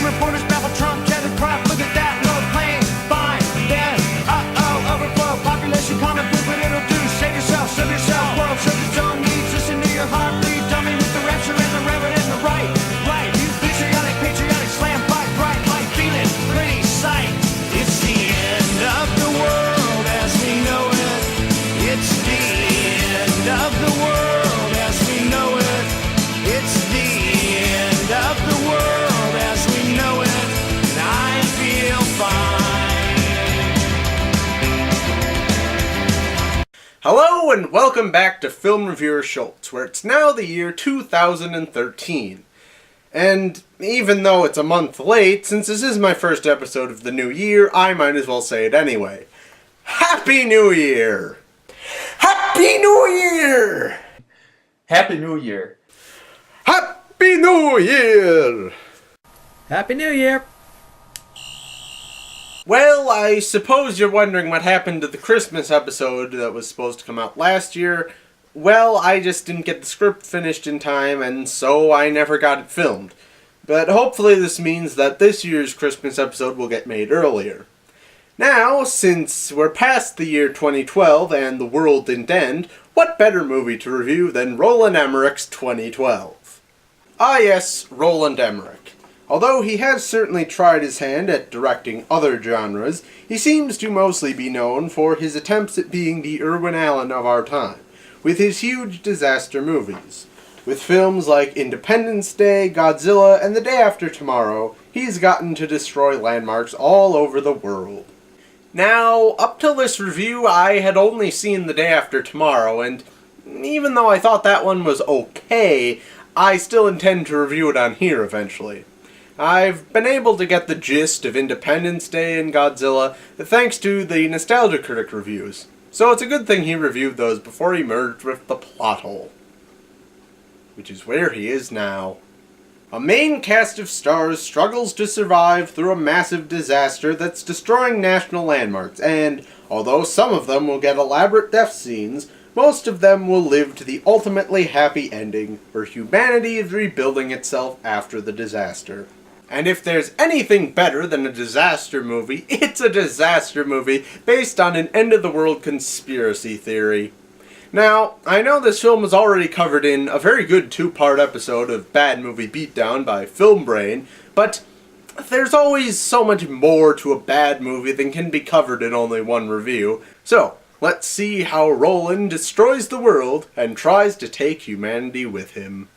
reporters babble Trump, Kevin Crop, look at that low plane. Fine, then, overflow, population common food, but it'll do. Save yourself, serve yourself, world serves its own needs. Listen to your heartbeat, dummy with the rapture and the reverend and the right. You patriotic, slam, fight, bright, light, feeling, pretty sight. It's the end of the world as we know it. It's the end of the world as we know it. It's the end of the world as we know it. And I feel fine. Hello and welcome back to Film Reviewer Schulz, where it's now the year 2013. And even though it's a month late, since this is my first episode of the new year, I might as well say it anyway. Happy New Year! Happy New Year! Happy New Year. Happy New Year! Happy New Year! Well, I suppose you're wondering what happened to the Christmas episode that was supposed to come out last year. Well, I just didn't get the script finished in time, and so I never got it filmed. But hopefully this means that this year's Christmas episode will get made earlier. Now, since we're past the year 2012 and the world didn't end, what better movie to review than Roland Emmerich's 2012? Ah yes, Roland Emmerich. Although he has certainly tried his hand at directing other genres, he seems to mostly be known for his attempts at being the Irwin Allen of our time, with his huge disaster movies. With films like Independence Day, Godzilla, and The Day After Tomorrow, he's gotten to destroy landmarks all over the world. Now, up till this review, I had only seen The Day After Tomorrow, and even though I thought that one was okay, I still intend to review it on here eventually. I've been able to get the gist of Independence Day and Godzilla thanks to the Nostalgia Critic reviews, so it's a good thing he reviewed those before he merged with the plot hole. Which is where he is now. A main cast of stars struggles to survive through a massive disaster that's destroying national landmarks, and although some of them will get elaborate death scenes, most of them will live to the ultimately happy ending, where humanity is rebuilding itself after the disaster. And if there's anything better than a disaster movie, it's a disaster movie based on an end-of-the-world conspiracy theory. Now, I know this film was already covered in a very good two-part episode of Bad Movie Beatdown by Film Brain, but there's always so much more to a bad movie than can be covered in only one review. So, let's see how Roland destroys the world and tries to take humanity with him.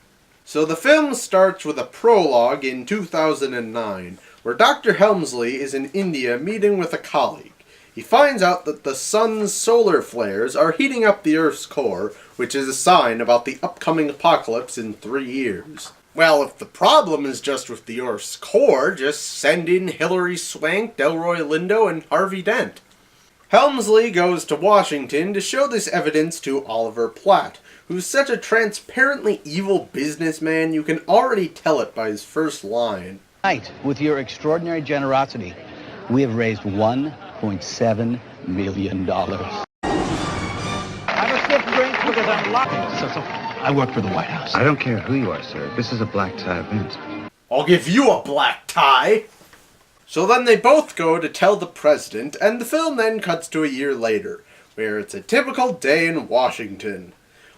So the film starts with a prologue in 2009, where Dr. Helmsley is in India meeting with a colleague. He finds out that the sun's solar flares are heating up the Earth's core, which is a sign about the upcoming apocalypse in 3 years. Well, if the problem is just with the Earth's core, just send in Hilary Swank, Delroy Lindo, and Harvey Dent. Helmsley goes to Washington to show this evidence to Oliver Platt, who's such a transparently evil businessman you can already tell it by his first line. Tonight, with your extraordinary generosity, we have raised $1.7 million. Have a stiff drink because I'm locking. I work for the White House. I don't care who you are, sir. This is a black tie event. I'll give you a black tie! So then they both go to tell the president, and the film then cuts to a year later, where it's a typical day in Washington.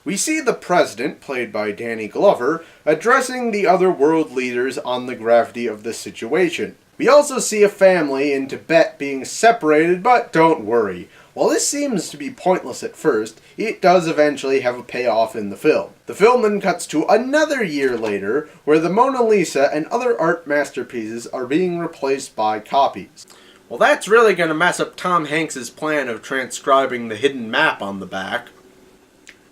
We see the president, played by Danny Glover, addressing the other world leaders on the gravity of the situation. We also see a family in Tibet being separated, but don't worry. While this seems to be pointless at first, it does eventually have a payoff in the film. The film then cuts to another year later, where the Mona Lisa and other art masterpieces are being replaced by copies. Well, that's really going to mess up Tom Hanks' plan of transcribing the hidden map on the back.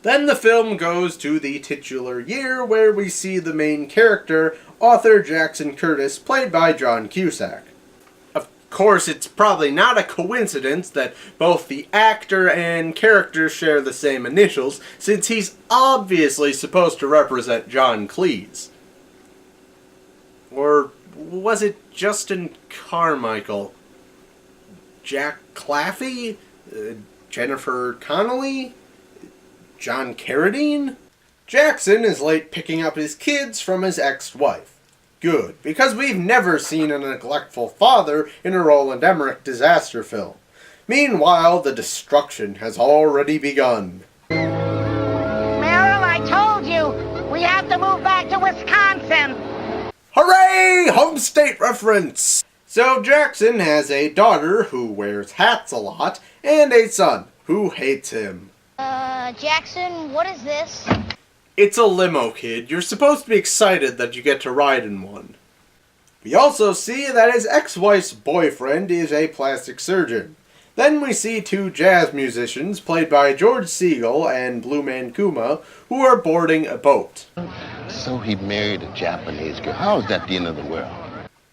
Then the film goes to the titular year, where we see the main character, Arthur Jackson Curtis, played by John Cusack. Of course, it's probably not a coincidence that both the actor and character share the same initials, since he's obviously supposed to represent John Cleese. Or was it Justin Carmichael? Jack Claffey? Jennifer Connelly? John Carradine? Jackson is late picking up his kids from his ex-wife. Good, because we've never seen a neglectful father in a Roland Emmerich disaster film. Meanwhile, the destruction has already begun. Meryl, I told you, we have to move back to Wisconsin. Hooray! Home state reference! So Jackson has a daughter who wears hats a lot, and a son who hates him. Jackson, what is this? It's a limo, kid. You're supposed to be excited that you get to ride in one. We also see that his ex-wife's boyfriend is a plastic surgeon. Then we see two jazz musicians, played by George Segal and Blue Man Kuma, who are boarding a boat. So he married a Japanese girl. How is that the end of the world?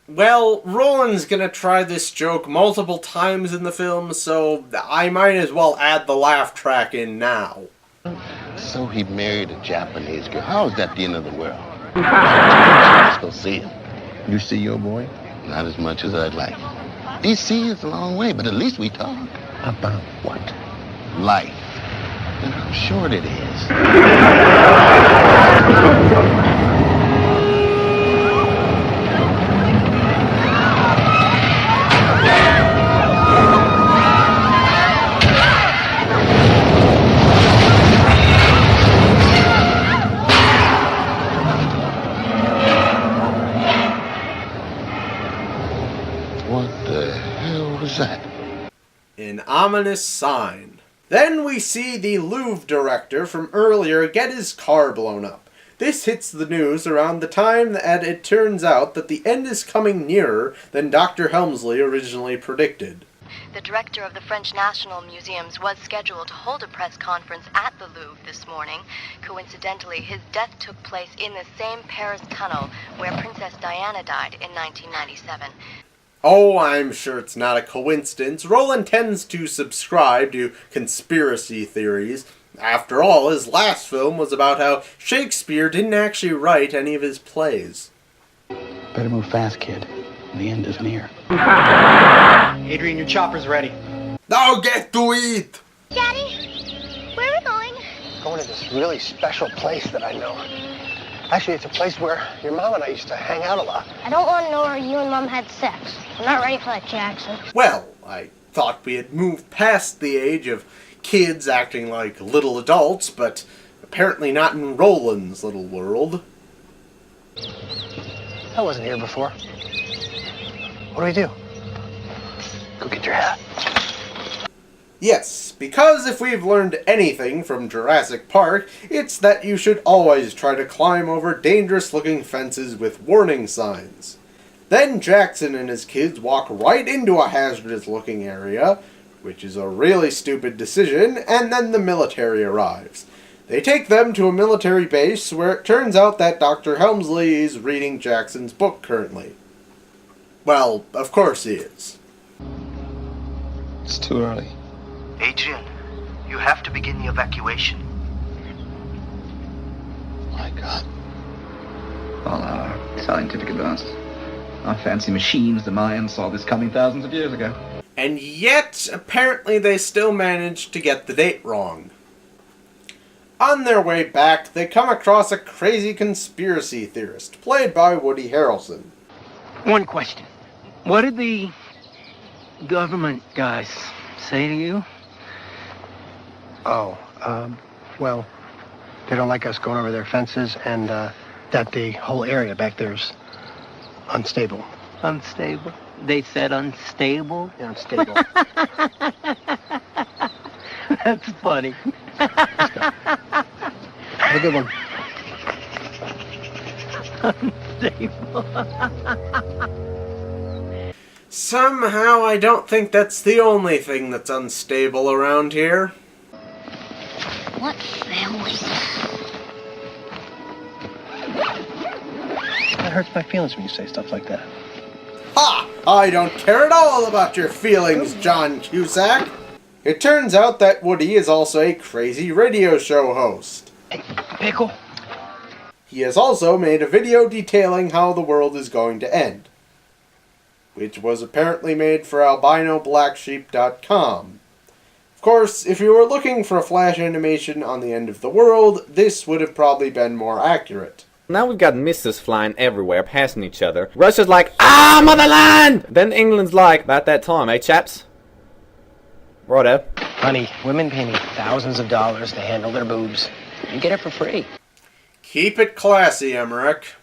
Well, Roland's gonna try this joke multiple times in the film, so I might as well add the laugh track in now. So he married a Japanese girl. How is that the end of the world? Let's go see him. You see your boy? Not as much as I'd like. DC is a long way, but at least we talk. About what? Life. And how short it is. An ominous sign. Then we see the Louvre director from earlier get his car blown up. This hits the news around the time that it turns out that the end is coming nearer than Dr. Helmsley originally predicted. The director of the French National Museums was scheduled to hold a press conference at the Louvre this morning. Coincidentally, his death took place in the same Paris tunnel where Princess Diana died in 1997. Oh, I'm sure it's not a coincidence. Roland tends to subscribe to conspiracy theories. After all, his last film was about how Shakespeare didn't actually write any of his plays. Better move fast, kid. The end is near. Adrian, your chopper's ready. Now get to it! Daddy, where are we going? Going to this really special place that I know. Actually, it's a place where your mom and I used to hang out a lot. I don't want to know where you and Mom had sex. I'm not ready for that, Jackson. Well, I thought we had moved past the age of kids acting like little adults, but apparently not in Roland's little world. I wasn't here before. What do we do? Go get your hat. Yes, because if we've learned anything from Jurassic Park, it's that you should always try to climb over dangerous-looking fences with warning signs. Then Jackson and his kids walk right into a hazardous-looking area, which is a really stupid decision, and then the military arrives. They take them to a military base where it turns out that Dr. Helmsley is reading Jackson's book currently. Well, of course he is. It's too early. Adrian, you have to begin the evacuation. My God. All our scientific advances. Our fancy machines, the Mayans saw this coming thousands of years ago. And yet, apparently they still managed to get the date wrong. On their way back, they come across a crazy conspiracy theorist, played by Woody Harrelson. One question. What did the government guys say to you? Oh, well, they don't like us going over their fences, and that the whole area back there is unstable. Unstable? They said unstable? Yeah, unstable. That's funny. Let's go. Have a good one. Unstable. Somehow I don't think that's the only thing that's unstable around here. What family? That hurts my feelings when you say stuff like that. Ha! I don't care at all about your feelings, John Cusack. It turns out that Woody is also a crazy radio show host. Hey, Pickle. He has also made a video detailing how the world is going to end, which was apparently made for albinoblacksheep.com. Of course, if you were looking for a flash animation on the end of the world, this would have probably been more accurate. Now we've got missiles flying everywhere, passing each other. Russia's like, ah, motherland! Then England's like, about that time, eh, chaps? Righto. Honey, women pay me thousands of dollars to handle their boobs. You get it for free. Keep it classy, Emmerich.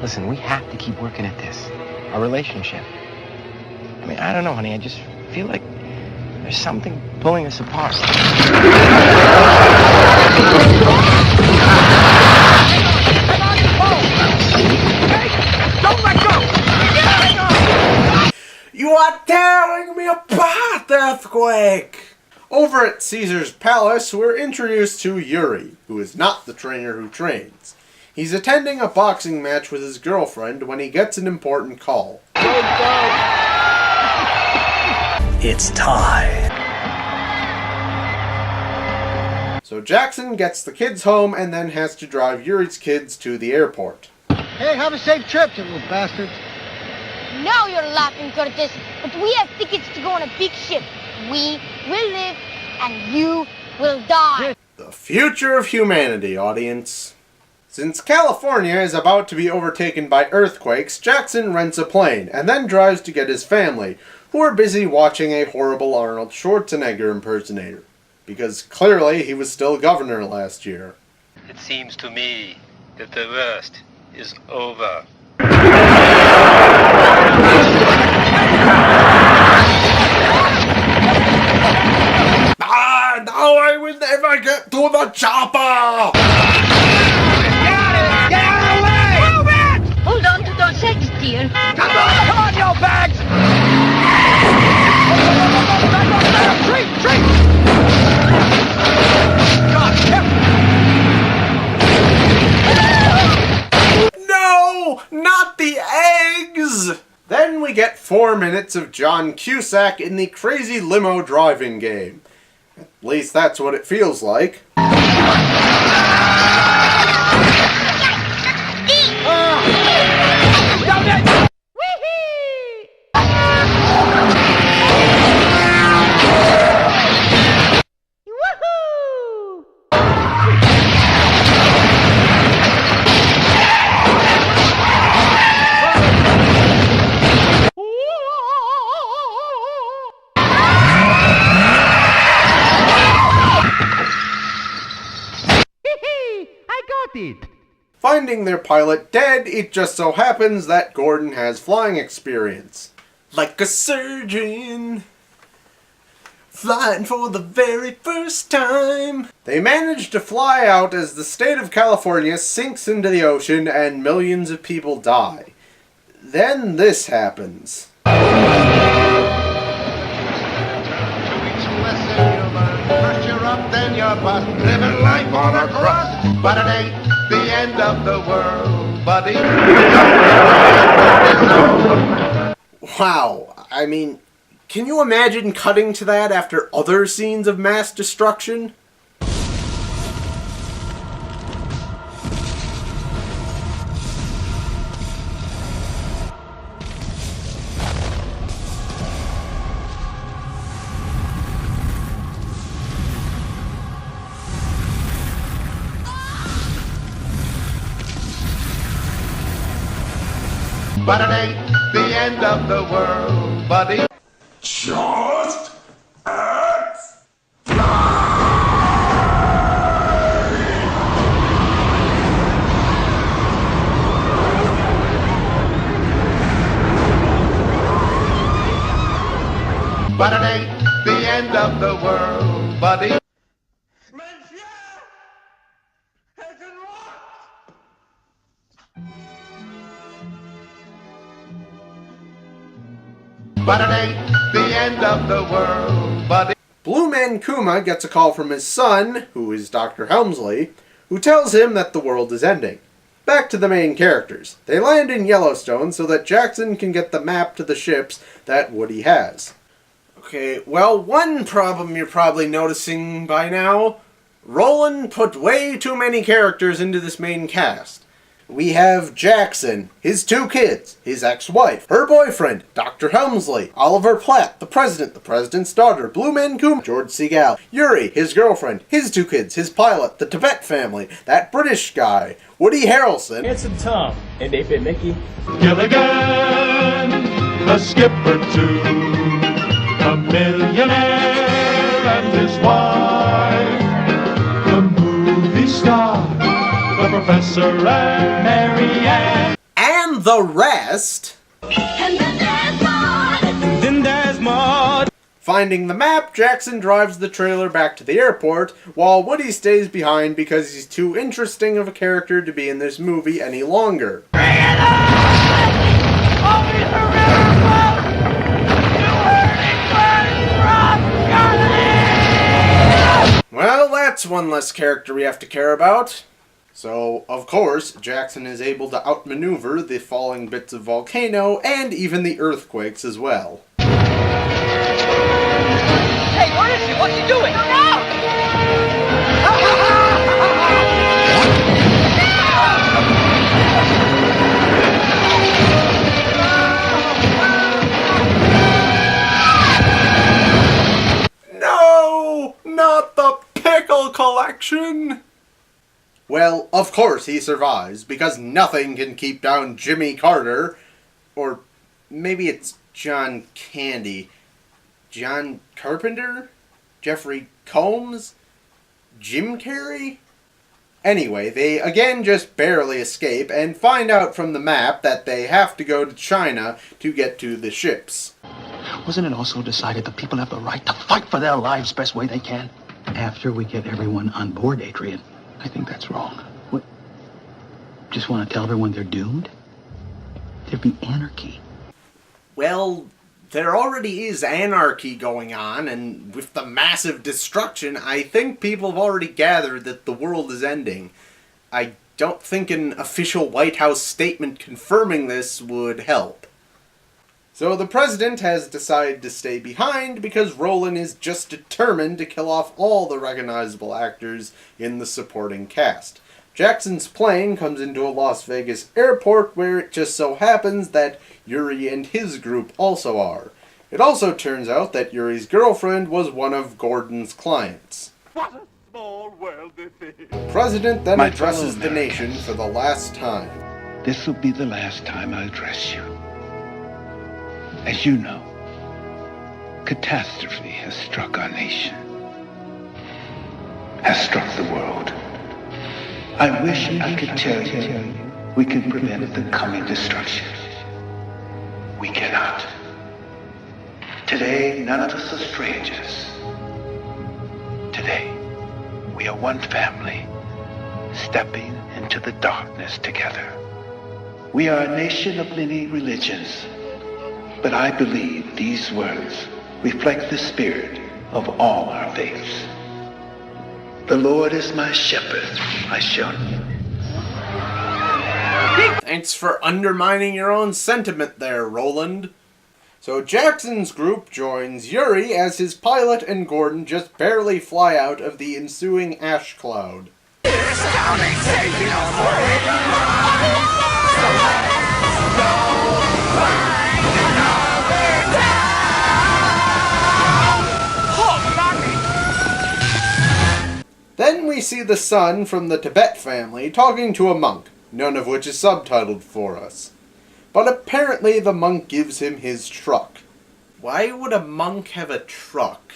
Listen, we have to keep working at this. Our relationship. I mean, I don't know, honey. I just feel like there's something pulling us apart. Don't let go! You are tearing me apart, Earthquake! Over at Caesar's Palace, we're introduced to Yuri, who is not the trainer who trains. He's attending a boxing match with his girlfriend when he gets an important call. It's time. So Jackson gets the kids home and then has to drive Yuri's kids to the airport. Hey, have a safe trip, you little bastards. Now you're laughing, Curtis, but we have tickets to go on a big ship. We will live, and you will die. The future of humanity, audience. Since California is about to be overtaken by earthquakes, Jackson rents a plane and then drives to get his family, who are busy watching a horrible Arnold Schwarzenegger impersonator. Because clearly he was still governor last year. It seems to me that the worst is over. Now I will never get to the chopper! Get out of the way! Move it! Hold on to those eggs, dear. Come on, you bags! Treat! No! Not the eggs! Then we get 4 minutes of John Cusack in the crazy limo driving game. At least that's what it feels like. Finding their pilot dead, it just so happens that Gordon has flying experience. Like a surgeon, flying for the very first time. They manage to fly out as the state of California sinks into the ocean and millions of people die. Then this happens. First you're up, then you're bust. Living life on a crust, but it ain't the end of the world, buddy. Wow, I mean, can you imagine cutting to that after other scenes of mass destruction? But it ain't the end of the world, buddy. Just act But it ain't the end of the world, buddy. But it ain't the end of the world, buddy. Blue Man Kuma gets a call from his son, who is Dr. Helmsley, who tells him that the world is ending. Back to the main characters. They land in Yellowstone so that Jackson can get the map to the ships that Woody has. Okay, well, one problem you're probably noticing by now, Roland put way too many characters into this main cast. We have Jackson, his 2 kids, his ex-wife, her boyfriend, Dr. Helmsley, Oliver Platt, the president's daughter, Blue Man Kuma, George Segal, Yuri, his girlfriend, his 2 kids, his pilot, the Tibet family, that British guy. Woody Harrelson, Handsome Tom, and 8-Bit Mickey. Gilligan, the skipper too, a millionaire and his wife, the movie star, the professor and Mary Ann, and the rest. and then there's more. Then there's more. Finding the map, Jackson drives the trailer back to the airport, while Woody stays behind because he's too interesting of a character to be in this movie any longer. Well, that's one less character we have to care about. So, of course, Jackson is able to outmaneuver the falling bits of volcano and even the earthquakes as well. Hey, where is he? What's he doing? No! Not the pickle collection! Well, of course he survives, because nothing can keep down Jimmy Carter. Or maybe it's John Candy. John Carpenter? Jeffrey Combs? Jim Carrey? Anyway, they again just barely escape and find out from the map that they have to go to China to get to the ships. Wasn't it also decided that people have the right to fight for their lives best way they can? After we get everyone on board, Adrian. I think that's wrong. What? Just want to tell everyone they're doomed? There'd be anarchy. Well, there already is anarchy going on, and with the massive destruction, I think people have already gathered that the world is ending. I don't think an official White House statement confirming this would help. So the president has decided to stay behind because Roland is just determined to kill off all the recognizable actors in the supporting cast. Jackson's plane comes into a Las Vegas airport where it just so happens that Yuri and his group also are. It also turns out that Yuri's girlfriend was one of Gordon's clients. What a small world this is. The president then My addresses fellow the nation for the last time. This will be the last time I address you. As you know, catastrophe has struck our nation, has struck the world. I wish I could tell you we can prevent the coming destruction. We cannot. Today, none of us are strangers. Today, we are one family, stepping into the darkness together. We are a nation of many religions, but I believe these words reflect the spirit of all our faiths. The Lord is my shepherd, I shall not. Thanks for undermining your own sentiment there, Roland. So Jackson's group joins Yuri as his pilot and Gordon just barely fly out of the ensuing ash cloud. Then we see the son from the Tibet family talking to a monk, none of which is subtitled for us. But apparently the monk gives him his truck. Why would a monk have a truck?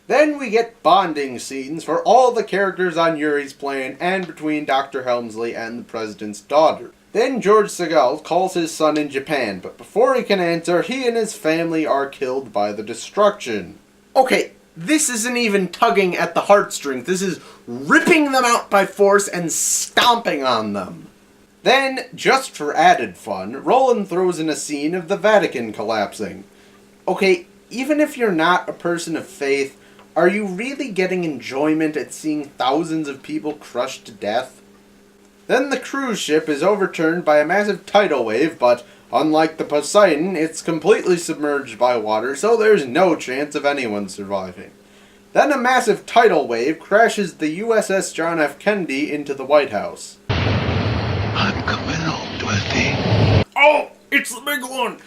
Then we get bonding scenes for all the characters on Yuri's plane and between Dr. Helmsley and the president's daughter. Then George Segal calls his son in Japan, but before he can answer, he and his family are killed by the destruction. Okay, this isn't even tugging at the heartstrings. This is ripping them out by force and stomping on them. Then, just for added fun, Roland throws in a scene of the Vatican collapsing. Okay, even if you're not a person of faith, are you really getting enjoyment at seeing thousands of people crushed to death? Then the cruise ship is overturned by a massive tidal wave, but unlike the Poseidon, it's completely submerged by water, so there's no chance of anyone surviving. Then a massive tidal wave crashes the USS John F. Kennedy into the White House. I'm coming home, Dorothy. Oh, it's the big one!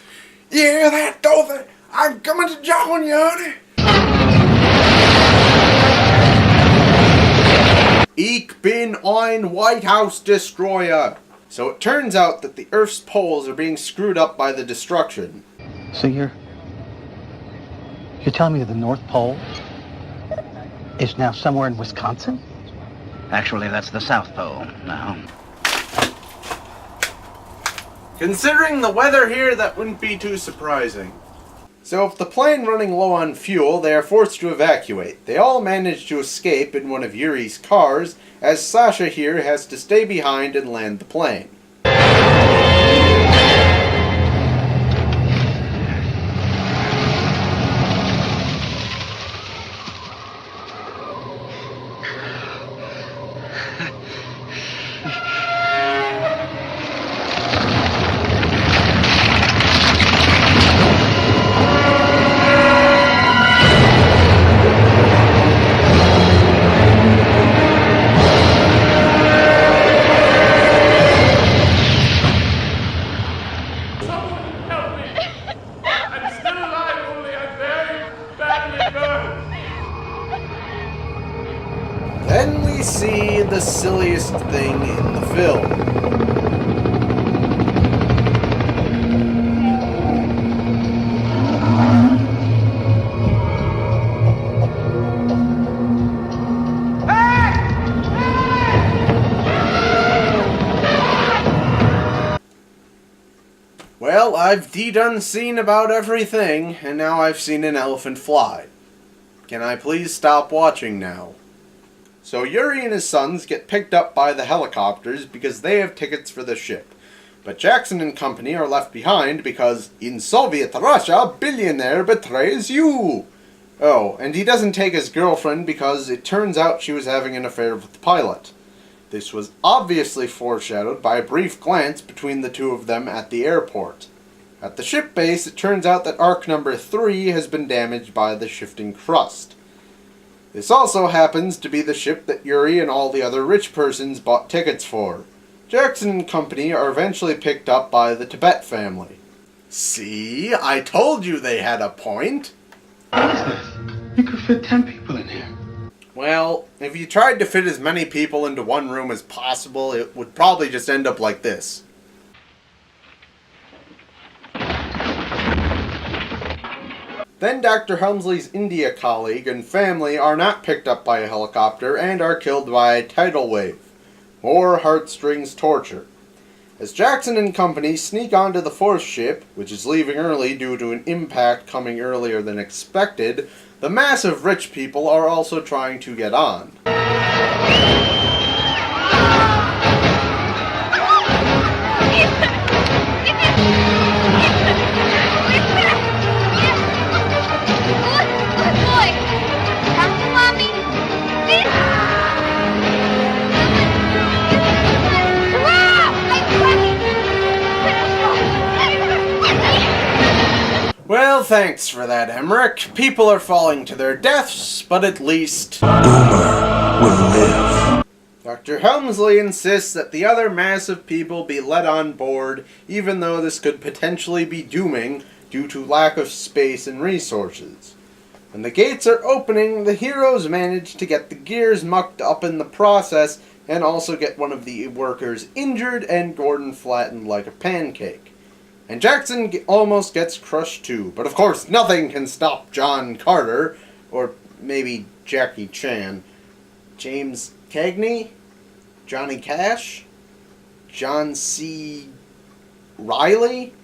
Yeah, that Dorothy! I'm coming to join you, honey! Ich bin ein White House destroyer. So it turns out that the Earth's poles are being screwed up by the destruction. So you're telling me the North Pole is now somewhere in Wisconsin? Actually, that's the South Pole now. Considering the weather here, that wouldn't be too surprising. So if the plane running low on fuel, they are forced to evacuate. They all manage to escape in one of Yuri's cars, as Sasha here has to stay behind and land the plane. Then we see the silliest thing in the film. Well, I've done seen about everything, and now I've seen an elephant fly. Can I please stop watching now? So Yuri and his sons get picked up by the helicopters because they have tickets for the ship. But Jackson and company are left behind because, in Soviet Russia, billionaire betrays you! Oh, and he doesn't take his girlfriend because it turns out she was having an affair with the pilot. This was obviously foreshadowed by a brief glance between the two of them at the airport. At the ship base, it turns out that Ark number 3 has been damaged by the shifting crust. This also happens to be the ship that Yuri and all the other rich persons bought tickets for. Jackson and company are eventually picked up by the Tibet family. See? I told you they had a point! What is this? You could fit 10 people in here. Well, if you tried to fit as many people into one room as possible, it would probably just end up like this. Then Dr. Helmsley's India colleague and family are not picked up by a helicopter and are killed by a tidal wave. More heartstrings torture. As Jackson and company sneak onto the fourth ship, which is leaving early due to an impact coming earlier than expected, the massive rich people are also trying to get on. Well, thanks for that, Emmerich. People are falling to their deaths, but at least Boomer will live. Dr. Helmsley insists that the other massive people be let on board, even though this could potentially be dooming due to lack of space and resources. When the gates are opening, the heroes manage to get the gears mucked up in the process and also get one of the workers injured and Gordon flattened like a pancake. And Jackson almost gets crushed too. But of course, nothing can stop John Carter, or maybe Jackie Chan. James Cagney? Johnny Cash? John C. Reilly?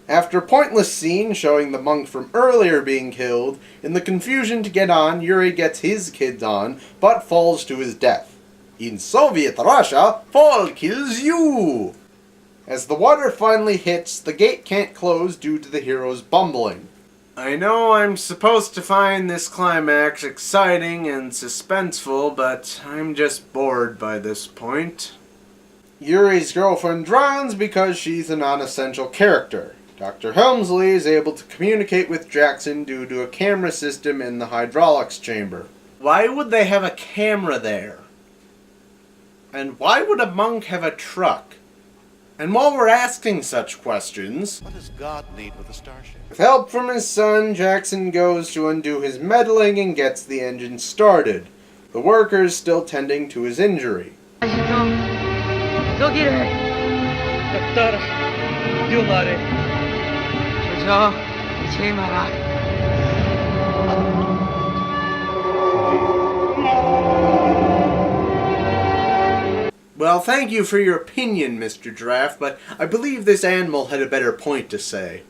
After a pointless scene showing the monk from earlier being killed, in the confusion to get on, Yuri gets his kids on, but falls to his death. In Soviet Russia, fall kills you! As the water finally hits, the gate can't close due to the heroes bumbling. I know I'm supposed to find this climax exciting and suspenseful, but I'm just bored by this point. Yuri's girlfriend drowns because she's a non-essential character. Dr. Helmsley is able to communicate with Jackson due to a camera system in the hydraulics chamber. Why would they have a camera there? And why would a monk have a truck? And while we're asking such questions, what does God need with a starship? With help from his son, Jackson goes to undo his meddling and gets the engine started. the workers still tending to his injury. Go get her. Doctor, you mare. Jojo, che mara. Well, thank you for your opinion, Mr. Giraffe, but I believe this animal had a better point to say.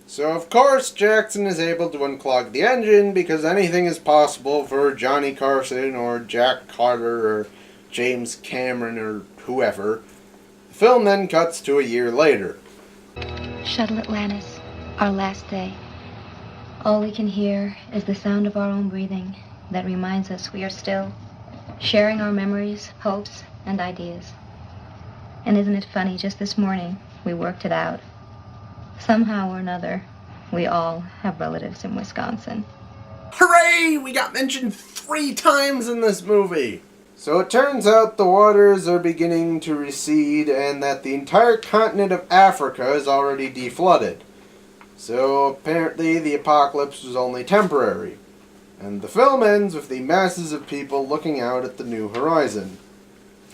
So, of course, Jackson is able to unclog the engine because anything is possible for Johnny Carson or Jack Carter or James Cameron or whoever. The film then cuts to a year later. Shuttle Atlantis, our last day. All we can hear is the sound of our own breathing that reminds us we are still sharing our memories, hopes, and ideas. And isn't it funny, just this morning, we worked it out. Somehow or another, we all have relatives in Wisconsin. Hooray! We got mentioned 3 times in this movie! So it turns out the waters are beginning to recede and that the entire continent of Africa is already deflooded. So apparently the apocalypse was only temporary. And the film ends with the masses of people looking out at the new horizon.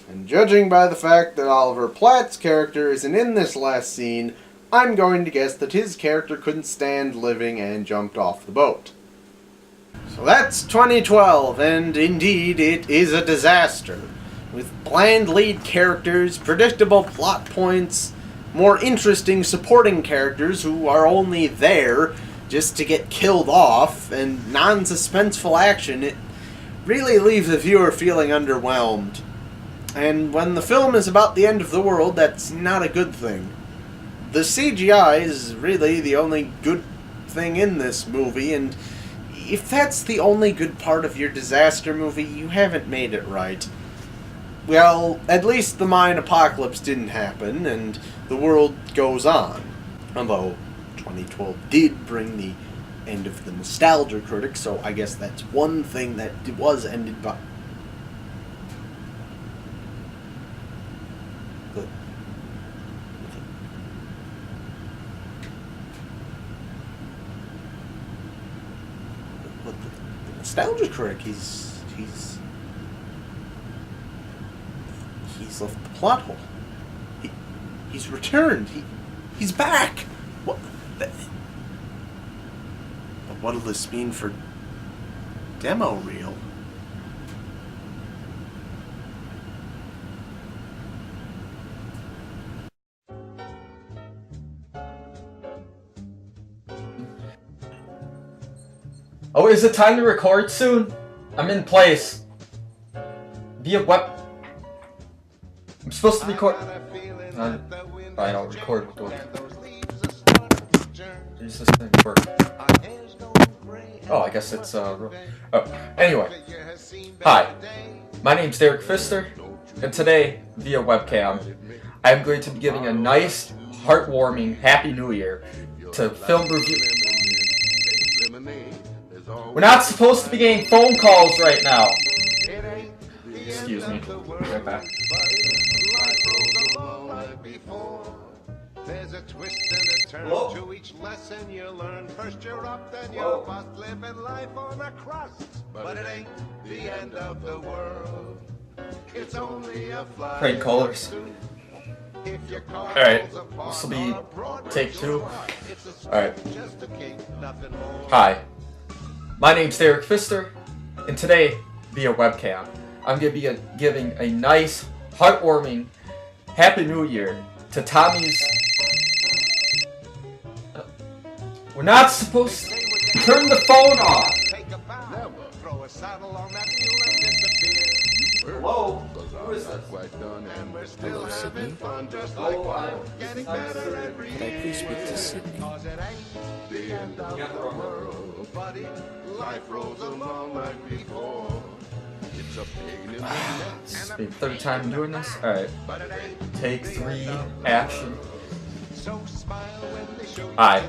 And judging by the fact that Oliver Platt's character isn't in this last scene, I'm going to guess that his character couldn't stand living and jumped off the boat. So that's 2012, and indeed it is a disaster. With bland lead characters, predictable plot points, more interesting supporting characters who are only there just to get killed off, and non-suspenseful action, it really leaves the viewer feeling underwhelmed. And when the film is about the end of the world, that's not a good thing. The CGI is really the only good thing in this movie, and if that's the only good part of your disaster movie, you haven't made it right. Well, at least the Mayan apocalypse didn't happen, and the world goes on. Although, 2012 did bring the end of the nostalgia critic, so I guess that's one thing that was ended by... The nostalgia critic, he's left the plot hole. He's returned. He's back. What? But what'll this mean for demo reel? Oh, is it time to record soon? I'm in place. Via web. I'm supposed to record. Fine, I'll record with one. Does this thing work? Oh, I guess it's anyway. Hi, my name's Derek Pfister, and today, via webcam, I'm going to be giving a nice, heartwarming Happy New Year to film review. We're not supposed to be getting phone calls right now. Excuse me. Right back. There's a twist and a turn to each lesson you learn. First you're up, then you're bust, living life on a crust. But it ain't the end of the world. It's only a fly. Great colors. Alright, this will be take 2. Alright. Hi, my name's Derek Pfister, and today, via webcam, I'm going to be giving a nice, heartwarming Happy New Year to Tommy's... We're not supposed to turn the phone off! Hello? Who is this? Hello, Sydney. Hello, Can I please speak to Sydney? The end of the world, buddy. Life rolls along like before. It's a pain in the neck. This is the 3rd time doing this? Alright. Take 3, action. Hi,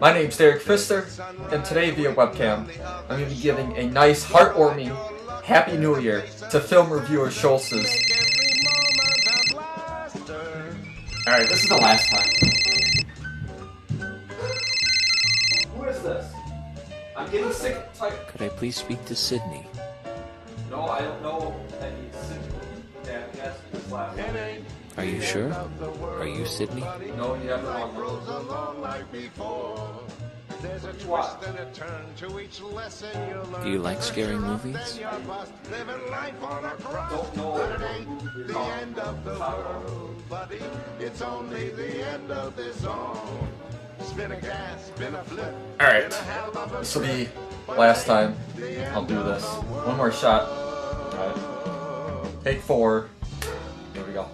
my name's Derek Pfister, and today via webcam, I'm going to be giving a nice, heartwarming Happy New Year to film reviewer Schulz's. Alright, this is the last time. Who is this? I'm getting sick and tired. Could I please speak to Sydney? No, I don't know that he's Sydney. Yeah, he asked me this last time. Are you sure? Are you Sydney? No, you have the wrong one. There's a twist and a turn to each lesson you learn. Do you like scary movies? Living life on a cross. But it ain't the end of the world, buddy. It's only the end of this song. Spin a gas, spin a flip. Alright, this will be last time I'll do this. One more shot. Alright. Take 4. Here we go.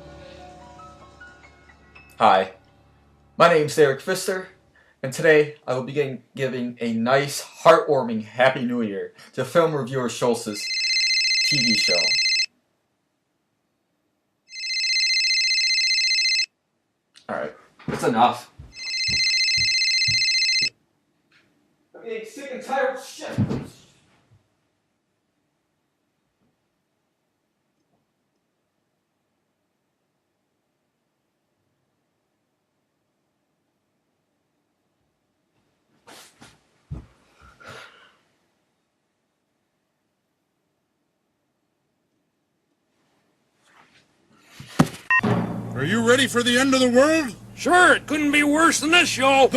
Hi, my name's Derek Pfister, and today I will be giving a nice, heartwarming Happy New Year to film reviewer Schulz's TV show. Alright, that's enough. I'm getting sick and tired of shit. Are you ready for the end of the world? Sure, it couldn't be worse than this, yo.